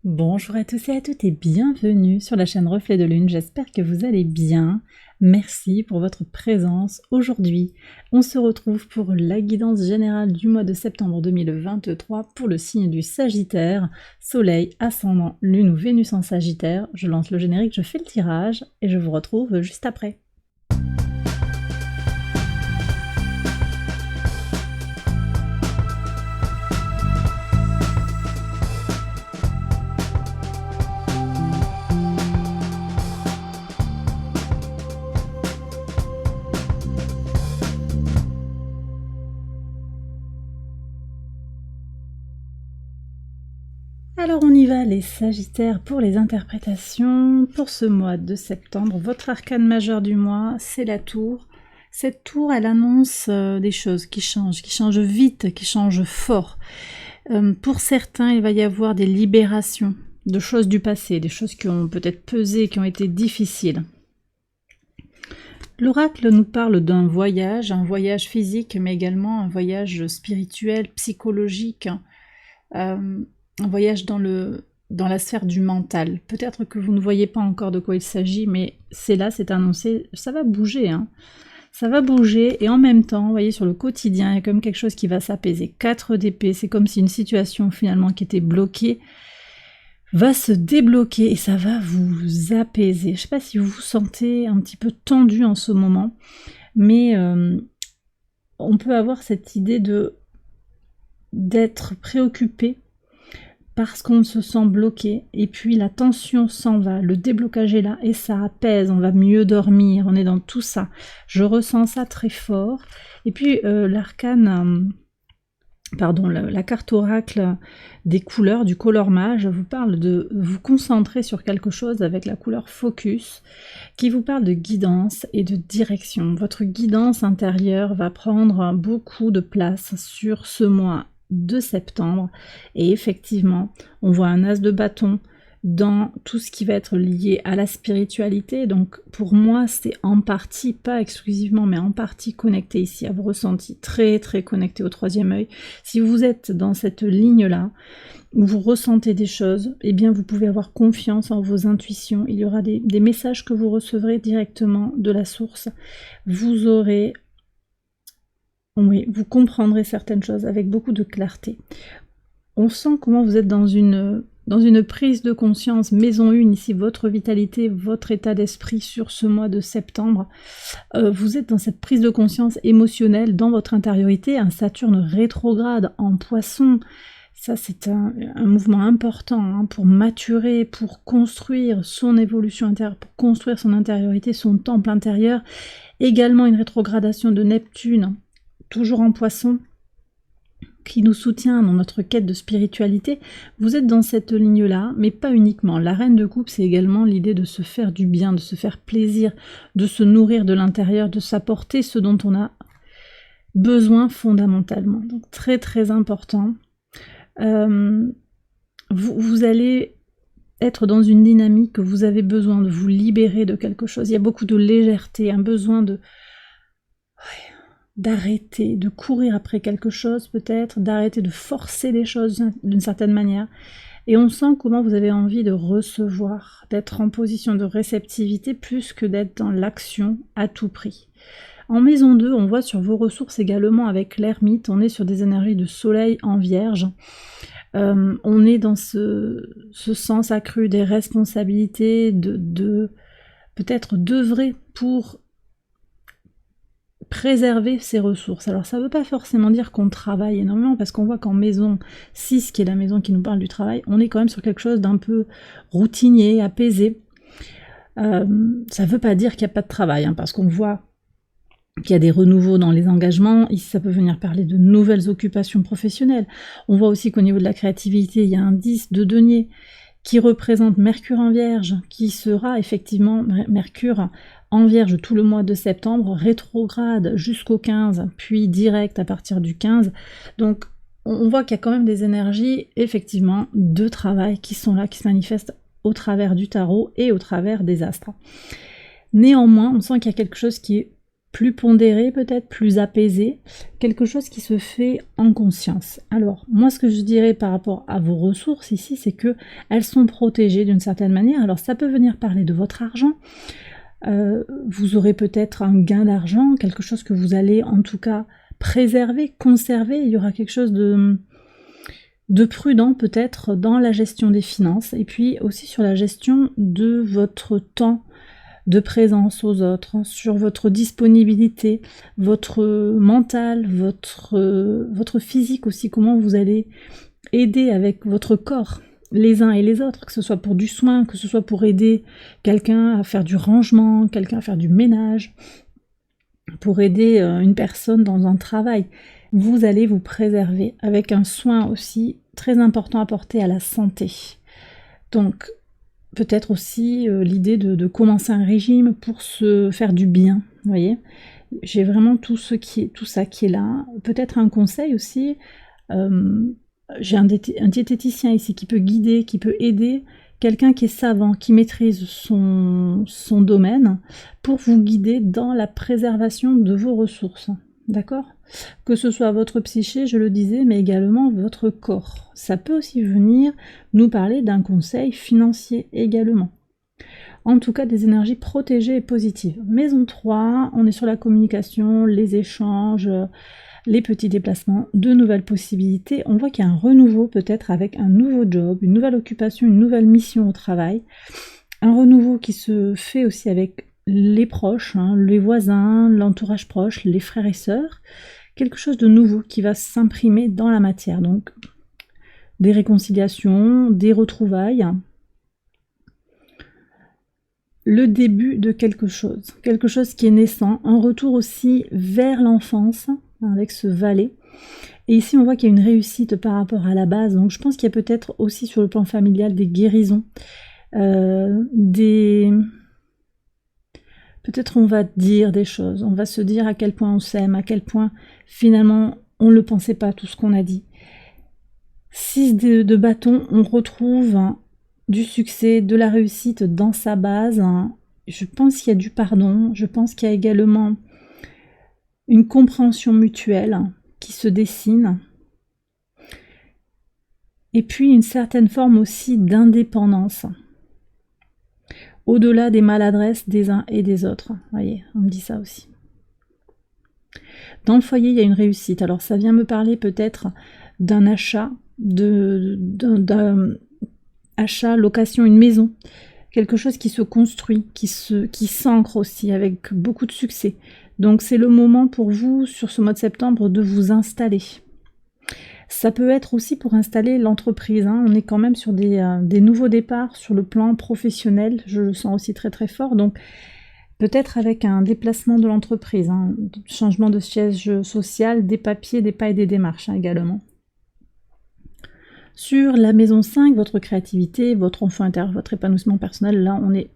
Bonjour à tous et à toutes et bienvenue sur la chaîne Reflet de Lune, j'espère que vous allez bien. Merci pour votre présence. Aujourd'hui, on se retrouve pour la guidance générale du mois de septembre 2023 pour le signe du Sagittaire, Soleil, Ascendant, Lune ou Vénus en Sagittaire. Je lance le générique, je fais le tirage et je vous retrouve juste après. Alors on y va les Sagittaires pour les interprétations. Pour ce mois de septembre, votre arcane majeur du mois, c'est la tour. Cette tour, elle annonce des choses qui changent vite, qui changent fort. Pour certains, il va y avoir des libérations de choses du passé, des choses qui ont peut-être pesé, qui ont été difficiles. L'oracle nous parle d'un voyage, un voyage physique, mais également un voyage spirituel, psychologique, un voyage dans la sphère du mental. Peut-être que vous ne voyez pas encore de quoi il s'agit, mais c'est là, c'est annoncé, ça va bouger, hein. Ça va bouger, et en même temps, vous voyez, sur le quotidien, il y a comme quelque chose qui va s'apaiser. 4 d'épée, c'est comme si une situation finalement qui était bloquée va se débloquer, et ça va vous apaiser. Je ne sais pas si vous vous sentez un petit peu tendu en ce moment, mais on peut avoir cette idée d'être préoccupé, parce qu'on se sent bloqué, et puis la tension s'en va, le déblocage est là, et ça apaise, on va mieux dormir, on est dans tout ça. Je ressens ça très fort. Et puis la carte oracle des couleurs, du color mage, vous parle de vous concentrer sur quelque chose avec la couleur focus, qui vous parle de guidance et de direction. Votre guidance intérieure va prendre beaucoup de place sur ce mois de septembre, et effectivement on voit un as de bâton dans tout ce qui va être lié à la spiritualité. Donc pour moi c'est en partie, pas exclusivement, mais en partie connecté ici à vos ressentis, très très connecté au troisième œil. Si vous êtes dans cette ligne là où vous ressentez des choses, eh bien vous pouvez avoir confiance en vos intuitions. Il y aura des messages que vous recevrez directement de la source. Vous aurez vous comprendrez certaines choses avec beaucoup de clarté. On sent comment vous êtes dans une prise de conscience, maison 1, ici, votre vitalité, votre état d'esprit sur ce mois de septembre. Vous êtes dans cette prise de conscience émotionnelle dans votre intériorité, un Saturne rétrograde en Poisson. Ça, c'est un mouvement important hein, pour maturer, pour construire son évolution intérieure, pour construire son intériorité, son temple intérieur. Également une rétrogradation de Neptune, toujours en Poisson, qui nous soutient dans notre quête de spiritualité. Vous êtes dans cette ligne-là, mais pas uniquement. La reine de coupe, c'est également l'idée de se faire du bien, de se faire plaisir, de se nourrir de l'intérieur, de s'apporter ce dont on a besoin fondamentalement. Donc très très important. Vous allez être dans une dynamique que vous avez besoin de vous libérer de quelque chose. Il y a beaucoup de légèreté, un besoin d'arrêter de courir après quelque chose peut-être, d'arrêter de forcer les choses d'une certaine manière. Et on sent comment vous avez envie de recevoir, d'être en position de réceptivité plus que d'être dans l'action à tout prix. En maison 2, on voit sur vos ressources également avec l'ermite, on est sur des énergies de soleil en vierge. On est dans ce sens accru des responsabilités, de peut-être d'œuvrer pour préserver ses ressources. Alors ça ne veut pas forcément dire qu'on travaille énormément, parce qu'on voit qu'en maison 6, qui est la maison qui nous parle du travail, on est quand même sur quelque chose d'un peu routinier, apaisé. Ça ne veut pas dire qu'il n'y a pas de travail, hein, parce qu'on voit qu'il y a des renouveaux dans les engagements. Ici ça peut venir parler de nouvelles occupations professionnelles. On voit aussi qu'au niveau de la créativité, il y a un 10 de denier qui représente Mercure en Vierge, qui sera effectivement Mercure en Vierge tout le mois de septembre, rétrograde jusqu'au 15, puis direct à partir du 15. Donc on voit qu'il y a quand même des énergies effectivement de travail qui sont là, qui se manifestent au travers du tarot et au travers des astres. Néanmoins, on sent qu'il y a quelque chose qui est plus pondéré peut-être, plus apaisé, quelque chose qui se fait en conscience. Alors, moi ce que je dirais par rapport à vos ressources ici, c'est que elles sont protégées d'une certaine manière. Alors ça peut venir parler de votre argent, vous aurez peut-être un gain d'argent, quelque chose que vous allez en tout cas préserver, conserver, il y aura quelque chose de prudent peut-être dans la gestion des finances, et puis aussi sur la gestion de votre temps de présence aux autres, sur votre disponibilité, votre mental, votre physique aussi, comment vous allez aider avec votre corps les uns et les autres, que ce soit pour du soin, que ce soit pour aider quelqu'un à faire du rangement, quelqu'un à faire du ménage, pour aider une personne dans un travail. Vous allez vous préserver avec un soin aussi très important à porter à la santé. Donc, peut-être aussi l'idée de commencer un régime pour se faire du bien, vous voyez. J'ai vraiment tout ça qui est là. Peut-être un conseil aussi, j'ai un diététicien ici qui peut guider, qui peut aider quelqu'un qui est savant, qui maîtrise son domaine, pour vous guider dans la préservation de vos ressources, d'accord? Que ce soit votre psyché, je le disais, mais également votre corps. Ça peut aussi venir nous parler d'un conseil financier également. En tout cas, des énergies protégées et positives. Maison 3, on est sur la communication, les échanges, les petits déplacements, de nouvelles possibilités. On voit qu'il y a un renouveau peut-être avec un nouveau job, une nouvelle occupation, une nouvelle mission au travail. Un renouveau qui se fait aussi avec les proches, les voisins, l'entourage proche, les frères et sœurs. Quelque chose de nouveau qui va s'imprimer dans la matière. Donc, des réconciliations, des retrouvailles. Le début de quelque chose qui est naissant. Un retour aussi vers l'enfance, avec ce valet. Et ici, on voit qu'il y a une réussite par rapport à la base. Donc, je pense qu'il y a peut-être aussi sur le plan familial des guérisons. Peut-être on va dire des choses, on va se dire à quel point on s'aime, à quel point finalement on ne le pensait pas tout ce qu'on a dit. 6 de bâton, on retrouve du succès, de la réussite dans sa base. Je pense qu'il y a du pardon, je pense qu'il y a également une compréhension mutuelle qui se dessine. Et puis une certaine forme aussi d'indépendance. Au-delà des maladresses des uns et des autres. Vous voyez, on me dit ça aussi. Dans le foyer, il y a une réussite. Alors, ça vient me parler peut-être d'un achat, d'un achat, location, une maison. Quelque chose qui se construit, qui s'ancre aussi avec beaucoup de succès. Donc, c'est le moment pour vous, sur ce mois de septembre, de vous installer. Ça peut être aussi pour installer l'entreprise. On est quand même sur des nouveaux départs sur le plan professionnel. Je le sens aussi très très fort. Donc peut-être avec un déplacement de l'entreprise, changement de siège social, des papiers, des pas et des démarches également. Sur la maison 5, votre créativité, votre enfant intérieur, votre épanouissement personnel, là on est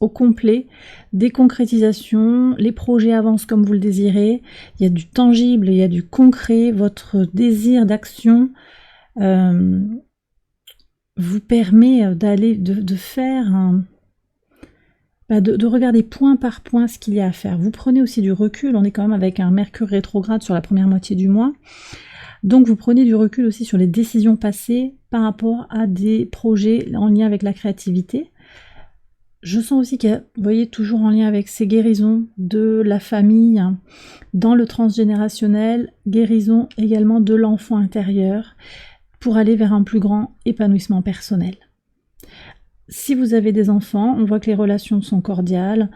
au complet, des concrétisations, les projets avancent comme vous le désirez, il y a du tangible, il y a du concret, votre désir d'action vous permet d'aller, de faire, de regarder point par point ce qu'il y a à faire. Vous prenez aussi du recul, on est quand même avec un Mercure rétrograde sur la première moitié du mois, donc vous prenez du recul aussi sur les décisions passées par rapport à des projets en lien avec la créativité. Je sens aussi qu'il y a, vous voyez, toujours en lien avec ces guérisons de la famille, dans le transgénérationnel, guérison également de l'enfant intérieur, pour aller vers un plus grand épanouissement personnel. Si vous avez des enfants, on voit que les relations sont cordiales,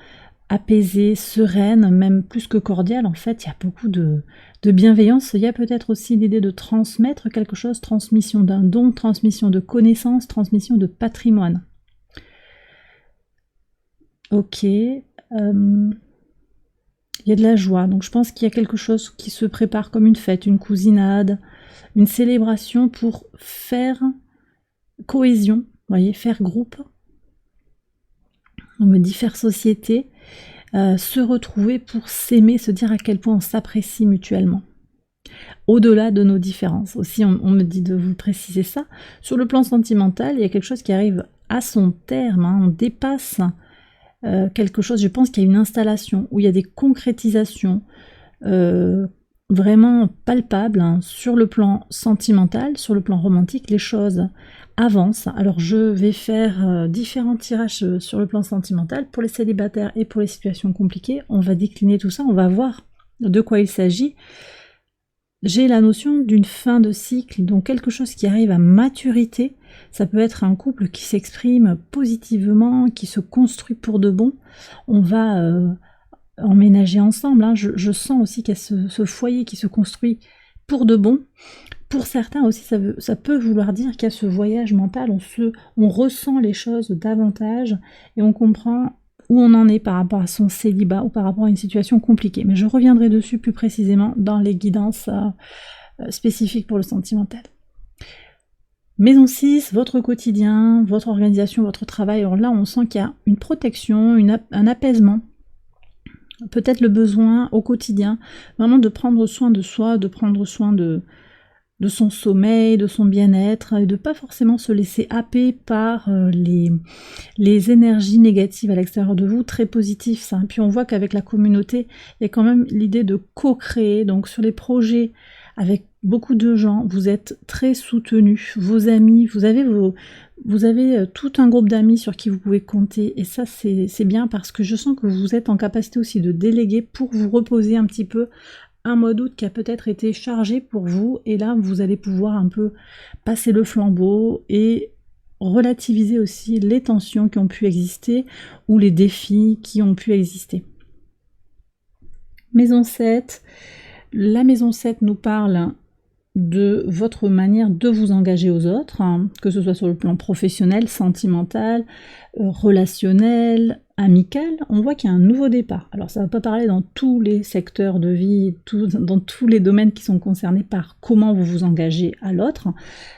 apaisées, sereines, même plus que cordiales. En fait, il y a beaucoup de bienveillance. Il y a peut-être aussi l'idée de transmettre quelque chose, transmission d'un don, transmission de connaissances, transmission de patrimoine. Ok, il y a de la joie, donc je pense qu'il y a quelque chose qui se prépare comme une fête, une cousinade, une célébration pour faire cohésion, vous voyez, faire groupe, on me dit faire société, se retrouver pour s'aimer, se dire à quel point on s'apprécie mutuellement. Au-delà de nos différences, aussi on me dit de vous préciser ça. Sur le plan sentimental, il y a quelque chose qui arrive à son terme, on dépasse quelque chose, je pense qu'il y a une installation, où il y a des concrétisations vraiment palpables, hein, sur le plan sentimental, sur le plan romantique, les choses avancent. Alors je vais faire différents tirages sur le plan sentimental pour les célibataires et pour les situations compliquées. On va décliner tout ça, on va voir de quoi il s'agit. J'ai la notion d'une fin de cycle, donc quelque chose qui arrive à maturité. Ça peut être un couple qui s'exprime positivement, qui se construit pour de bon. On va emménager ensemble, hein. Je sens aussi qu'il y a ce foyer qui se construit pour de bon. Pour certains aussi, ça peut vouloir dire qu'il y a ce voyage mental, on ressent les choses davantage et on comprend où on en est par rapport à son célibat ou par rapport à une situation compliquée. Mais je reviendrai dessus plus précisément dans les guidances spécifiques pour le sentimental. Maison 6, votre quotidien, votre organisation, votre travail. Alors là, on sent qu'il y a une protection, un apaisement. Peut-être le besoin au quotidien, vraiment de prendre soin de soi, de prendre soin de son sommeil, de son bien-être, et de pas forcément se laisser happer par les énergies négatives à l'extérieur de vous, très positif ça. Puis on voit qu'avec la communauté, il y a quand même l'idée de co-créer, donc sur les projets avec beaucoup de gens, vous êtes très soutenus, vos amis, vous avez tout un groupe d'amis sur qui vous pouvez compter, et ça c'est bien parce que je sens que vous êtes en capacité aussi de déléguer pour vous reposer un petit peu un mois d'août qui a peut-être été chargé pour vous, et là vous allez pouvoir un peu passer le flambeau et relativiser aussi les tensions qui ont pu exister ou les défis qui ont pu exister. Maison 7, la maison 7 nous parle de votre manière de vous engager aux autres, hein, que ce soit sur le plan professionnel, sentimental, relationnel, amical. On voit qu'il y a un nouveau départ. Alors ça ne va pas parler dans tous les secteurs de vie, dans tous les domaines qui sont concernés par comment vous vous engagez à l'autre.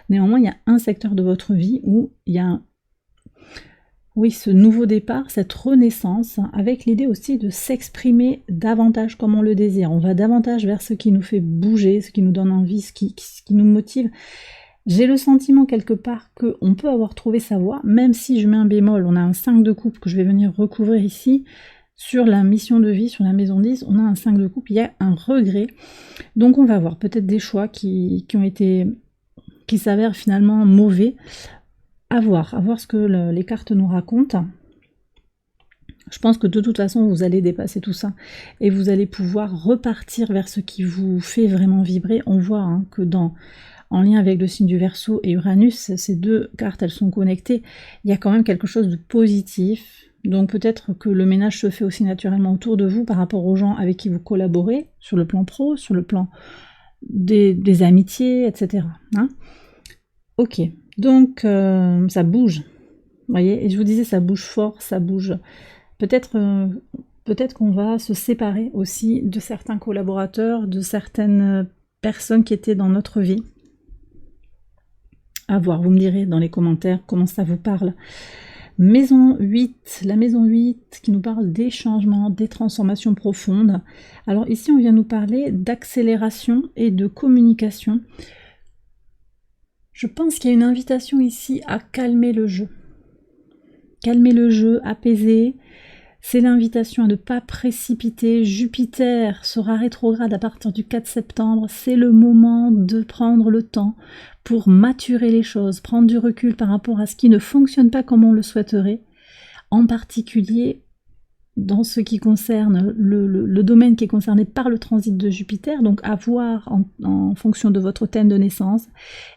Néanmoins, il y a un secteur de votre vie où il y a ce nouveau départ, cette renaissance, avec l'idée aussi de s'exprimer davantage comme on le désire. On va davantage vers ce qui nous fait bouger, ce qui nous donne envie, ce qui nous motive. J'ai le sentiment quelque part qu'on peut avoir trouvé sa voie, même si je mets un bémol, on a un 5 de coupe que je vais venir recouvrir ici, sur la mission de vie, sur la maison 10, on a un 5 de coupe, il y a un regret. Donc on va voir peut-être des choix qui s'avèrent finalement mauvais. À voir ce que les cartes nous racontent. Je pense que de toute façon, vous allez dépasser tout ça et vous allez pouvoir repartir vers ce qui vous fait vraiment vibrer. On voit hein, que en lien avec le signe du Verseau et Uranus, ces deux cartes, elles sont connectées. Il y a quand même quelque chose de positif. Donc peut-être que le ménage se fait aussi naturellement autour de vous par rapport aux gens avec qui vous collaborez, sur le plan pro, sur le plan des amitiés, etc. Hein, ok. Donc ça bouge, vous voyez, et je vous disais ça bouge fort, ça bouge. Peut-être qu'on va se séparer aussi de certains collaborateurs, de certaines personnes qui étaient dans notre vie. À voir, vous me direz dans les commentaires comment ça vous parle. Maison 8, la maison 8 qui nous parle des changements, des transformations profondes. Alors ici on vient nous parler d'accélération et de communication. Je pense qu'il y a une invitation ici à calmer le jeu. Calmer le jeu, apaiser. C'est l'invitation à ne pas précipiter. Jupiter sera rétrograde à partir du 4 septembre. C'est le moment de prendre le temps pour maturer les choses, prendre du recul par rapport à ce qui ne fonctionne pas comme on le souhaiterait. En particulier dans ce qui concerne le domaine qui est concerné par le transit de Jupiter, donc à voir en fonction de votre thème de naissance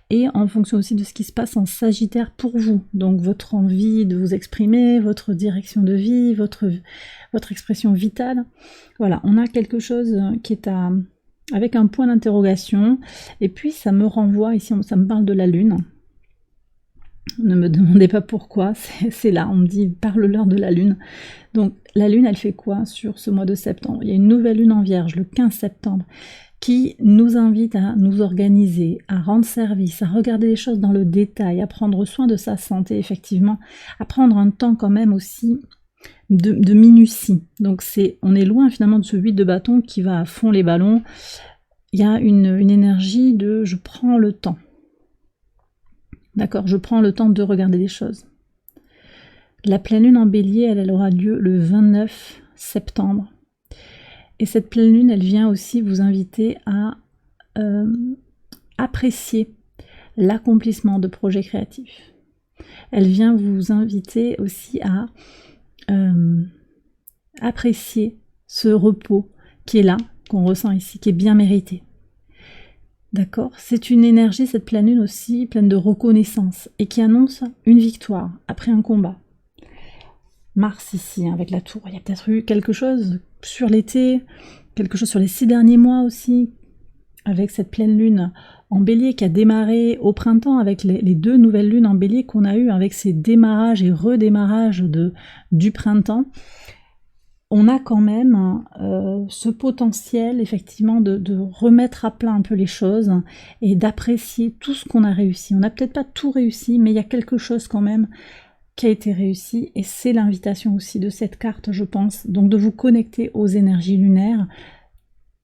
et en fonction aussi de ce qui se passe en Sagittaire pour vous, donc votre envie de vous exprimer, votre direction de vie, votre expression vitale. Voilà, on a quelque chose qui est avec un point d'interrogation, et puis ça me renvoie, ici ça me parle de la Lune. Ne me demandez pas pourquoi, c'est là, on me dit parle-leur de la Lune. Donc la Lune, elle fait quoi sur ce mois de septembre? Il y a une nouvelle Lune en Vierge, le 15 septembre, qui nous invite à nous organiser, à rendre service, à regarder les choses dans le détail, à prendre soin de sa santé, effectivement, à prendre un temps quand même aussi de minutie. Donc on est loin finalement de ce 8 de bâton qui va à fond les ballons. Il y a une énergie de je prends le temps. D'accord, je prends le temps de regarder les choses. La pleine lune en bélier, elle aura lieu le 29 septembre. Et cette pleine lune, elle vient aussi vous inviter à apprécier l'accomplissement de projets créatifs. Elle vient vous inviter aussi à apprécier ce repos qui est là, qu'on ressent ici, qui est bien mérité. D'accord? C'est une énergie, cette pleine lune aussi, pleine de reconnaissance, et qui annonce une victoire après un combat. Mars ici, avec la tour, il y a peut-être eu quelque chose sur l'été, quelque chose sur les 6 derniers mois aussi, avec cette pleine lune en bélier qui a démarré au printemps, avec les 2 nouvelles lunes en bélier qu'on a eues, avec ces démarrages et redémarrages du printemps. On a quand même ce potentiel effectivement de remettre à plat un peu les choses et d'apprécier tout ce qu'on a réussi. On n'a peut-être pas tout réussi, mais il y a quelque chose quand même qui a été réussi, et c'est l'invitation aussi de cette carte, je pense, donc de vous connecter aux énergies lunaires,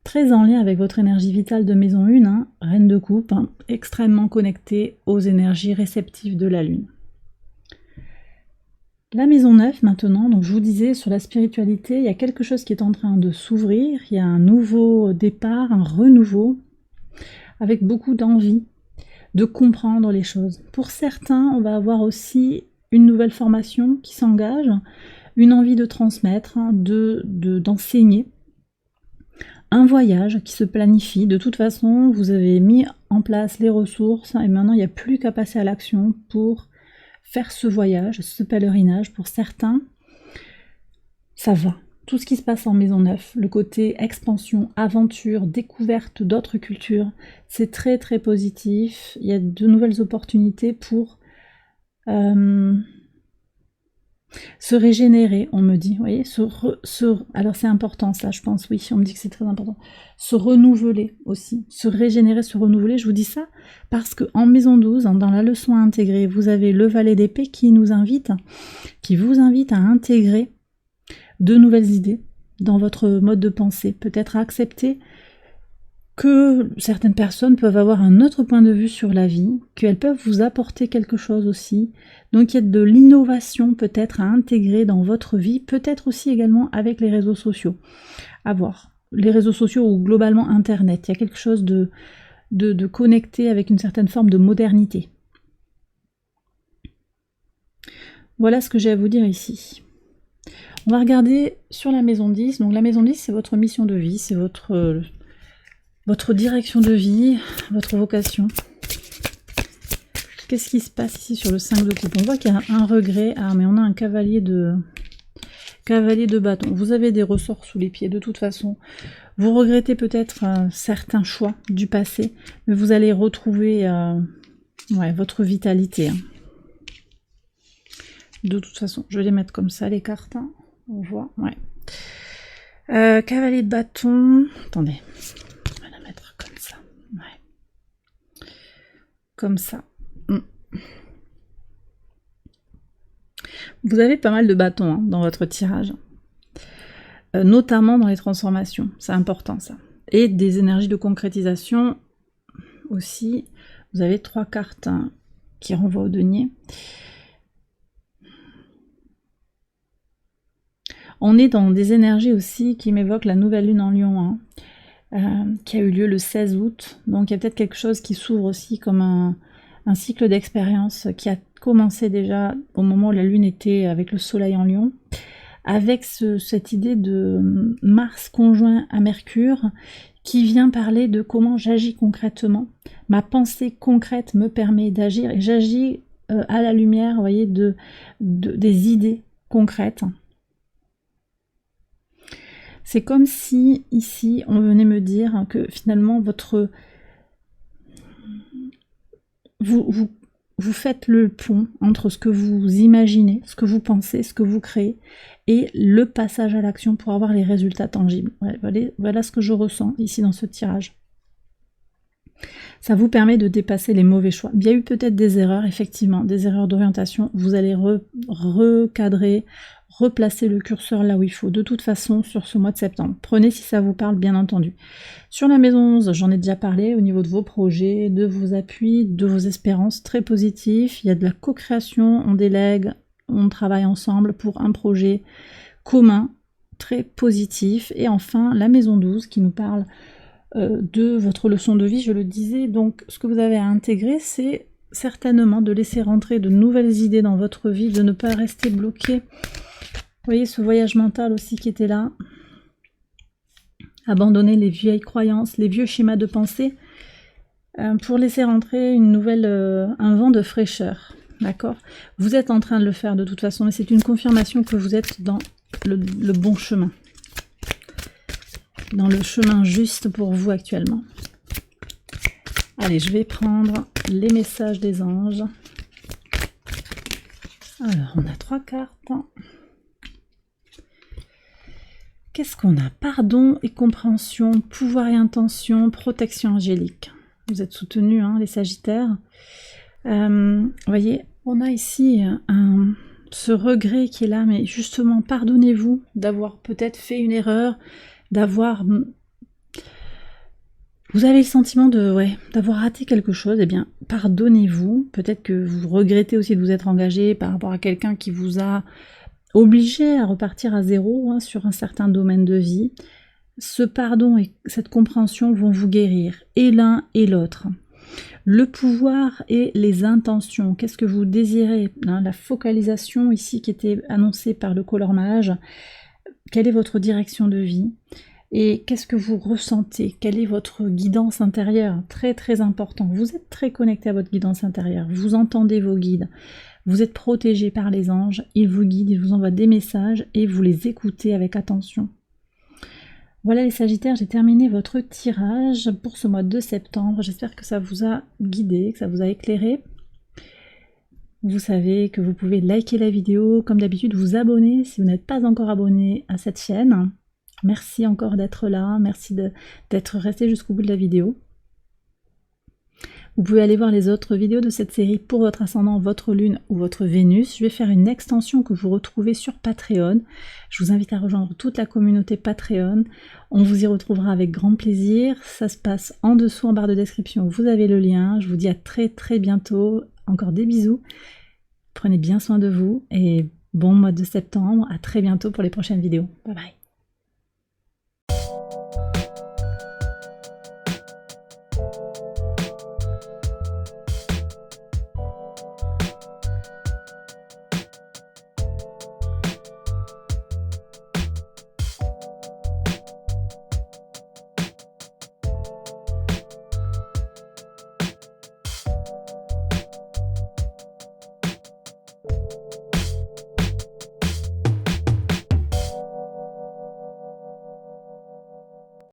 très en lien avec votre énergie vitale de maison 1, hein, reine de coupe, hein, extrêmement connectée aux énergies réceptives de la lune. La maison 9 maintenant, donc je vous disais sur la spiritualité, il y a quelque chose qui est en train de s'ouvrir, il y a un nouveau départ, un renouveau, avec beaucoup d'envie de comprendre les choses. Pour certains, on va avoir aussi une nouvelle formation qui s'engage, une envie de transmettre, hein, d'enseigner, un voyage qui se planifie. De toute façon, vous avez mis en place les ressources et maintenant il n'y a plus qu'à passer à l'action pour faire ce voyage, ce pèlerinage. Pour certains, ça va. Tout ce qui se passe en maison 9, le côté expansion, aventure, découverte d'autres cultures, c'est très très positif. Il y a de nouvelles opportunités pour se régénérer, on me dit, vous voyez, alors c'est important ça, je pense, oui, on me dit que c'est très important, se renouveler aussi, se régénérer, se renouveler. Je vous dis ça parce que en maison 12, dans la leçon à intégrer, vous avez le valet d'épée qui vous invite à intégrer de nouvelles idées dans votre mode de pensée, peut-être à accepter que certaines personnes peuvent avoir un autre point de vue sur la vie, qu'elles peuvent vous apporter quelque chose aussi. Donc il y a de l'innovation peut-être à intégrer dans votre vie, peut-être aussi également avec les réseaux sociaux. À voir. Les réseaux sociaux ou globalement Internet, il y a quelque chose de connecté avec une certaine forme de modernité. Voilà ce que j'ai à vous dire ici. On va regarder sur la maison 10. Donc la maison 10, c'est votre mission de vie, c'est votre direction de vie, votre vocation. Qu'est-ce qui se passe ici sur le 5 de coupe? On voit qu'il y a un regret. Ah, mais on a un cavalier de bâton. Vous avez des ressorts sous les pieds de toute façon. Vous regrettez peut-être certains choix du passé, mais vous allez retrouver votre vitalité. Hein. De toute façon, je vais les mettre comme ça, les cartes. Hein. On voit, ouais. Cavalier de bâton. Attendez. Comme ça, ouais. Comme ça. Vous avez pas mal de bâtons hein, dans votre tirage, notamment dans les transformations, c'est important ça. Et des énergies de concrétisation aussi. Vous avez 3 cartes hein, qui renvoient au denier. On est dans des énergies aussi qui m'évoquent la nouvelle lune en Lion. Hein. Qui a eu lieu le 16 août. Donc il y a peut-être quelque chose qui s'ouvre aussi comme un cycle d'expérience qui a commencé déjà au moment où la Lune était avec le Soleil en Lion, avec cette idée de Mars conjoint à Mercure qui vient parler de comment j'agis concrètement. Ma pensée concrète me permet d'agir et j'agis à la lumière, vous voyez, des idées concrètes. C'est comme si, ici, on venait me dire que finalement, vous faites le pont entre ce que vous imaginez, ce que vous pensez, ce que vous créez, et le passage à l'action pour avoir les résultats tangibles. Voilà ce que je ressens ici dans ce tirage. Ça vous permet de dépasser les mauvais choix. Il y a eu peut-être des erreurs, effectivement, des erreurs d'orientation. Vous allez recadrer, replacer le curseur là où il faut, de toute façon, sur ce mois de septembre. Prenez si ça vous parle, bien entendu. Sur la maison 11, j'en ai déjà parlé, au niveau de vos projets, de vos appuis, de vos espérances, très positifs. Il y a de la co-création, on délègue, on travaille ensemble pour un projet commun, très positif. Et enfin, la maison 12 qui nous parle de votre leçon de vie, je le disais. Donc, ce que vous avez à intégrer, c'est certainement de laisser rentrer de nouvelles idées dans votre vie, de ne pas rester bloqué. Vous voyez ce voyage mental aussi qui était là. Abandonner les vieilles croyances, les vieux schémas de pensée, pour laisser rentrer un vent de fraîcheur. D'accord? Vous êtes en train de le faire de toute façon, mais c'est une confirmation que vous êtes dans le bon chemin. Dans le chemin juste pour vous actuellement. Allez, je vais prendre les messages des anges. Alors, on a 3 cartes. Qu'est-ce qu'on a? Pardon et compréhension, pouvoir et intention, protection angélique. Vous êtes soutenus, hein, les Sagittaires. Vous voyez, on a ici ce regret qui est là, mais justement, pardonnez-vous d'avoir peut-être fait une erreur, d'avoir... Vous avez le sentiment d'avoir raté quelque chose, eh bien, pardonnez-vous. Peut-être que vous regrettez aussi de vous être engagé par rapport à quelqu'un qui vous a obligé à repartir à zéro, hein, sur un certain domaine de vie. Ce pardon et cette compréhension vont vous guérir, et l'un et l'autre. Le pouvoir et les intentions, qu'est-ce que vous désirez, hein, la focalisation ici qui était annoncée par le color mage, quelle est votre direction de vie et qu'est-ce que vous ressentez, quelle est votre guidance intérieure, très très important. Vous êtes très connecté à votre guidance intérieure, vous entendez vos guides, vous êtes protégé par les anges, ils vous guident, ils vous envoient des messages et vous les écoutez avec attention. Voilà les Sagittaires, j'ai terminé votre tirage pour ce mois de septembre. J'espère que ça vous a guidé, que ça vous a éclairé. Vous savez que vous pouvez liker la vidéo, comme d'habitude vous abonner si vous n'êtes pas encore abonné à cette chaîne. Merci encore d'être là, merci d'être resté jusqu'au bout de la vidéo. Vous pouvez aller voir les autres vidéos de cette série pour votre ascendant, votre lune ou votre Vénus. Je vais faire une extension que vous retrouvez sur Patreon. Je vous invite à rejoindre toute la communauté Patreon. On vous y retrouvera avec grand plaisir. Ça se passe en dessous en barre de description. Vous avez le lien. Je vous dis à très très bientôt. Encore des bisous. Prenez bien soin de vous et bon mois de septembre. À très bientôt pour les prochaines vidéos. Bye bye.